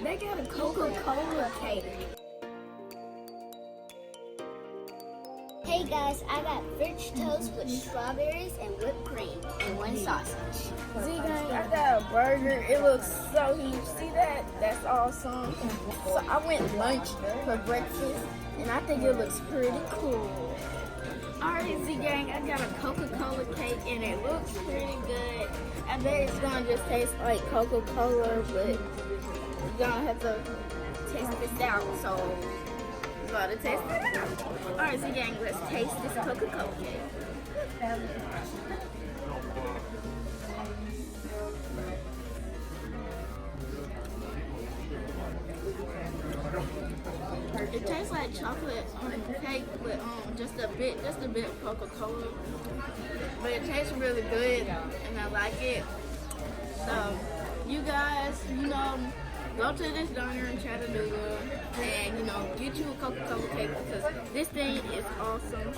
They got a Coca Cola cake. Hey guys, I got French toast with strawberries and whipped cream and one sausage. See guys, I got a burger. It looks so huge. See that? That's awesome. So I went lunch for breakfast and I think it looks pretty cool. Alright Z gang, I got a Coca-Cola cake and it looks pretty good. I bet it's gonna just taste like Coca-Cola, but you're gonna have to taste this out, so we're gonna taste it out. Alright Z gang, let's taste this Coca-Cola cake. It tastes like chocolate cake with just a bit of Coca-Cola, but it tastes really good and I like it. So you guys, go to this diner in Chattanooga and get you a Coca-Cola cake because this thing is awesome.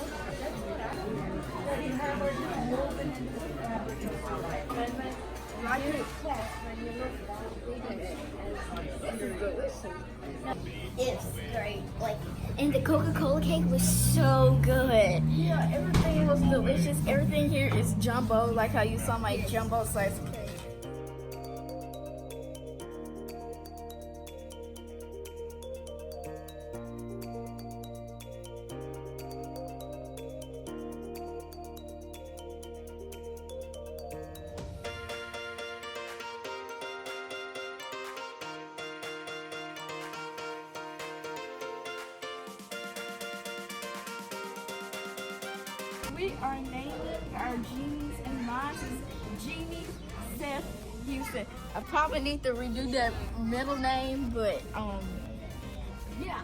Like it. It's great. And the Coca-Cola cake was so good. Yeah, everything was delicious. Everything here is jumbo, like how you saw my jumbo size cake. We are naming our genies, and mine is Genie Seth Houston. I probably need to redo that middle name, but yeah.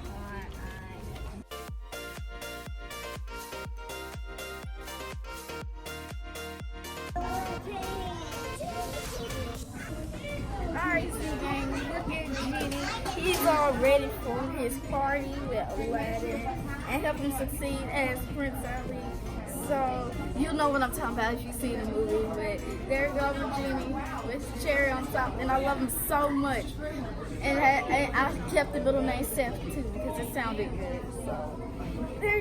Alright, so gang, look at Genie. He's all ready for his party with Aladdin and help him succeed as Prince Ali. So you'll know what I'm talking about if you've seen the movie. But there you go with Genie with the cherry on top, and I love him so much. And I kept the middle name Seth too because it sounded good. So there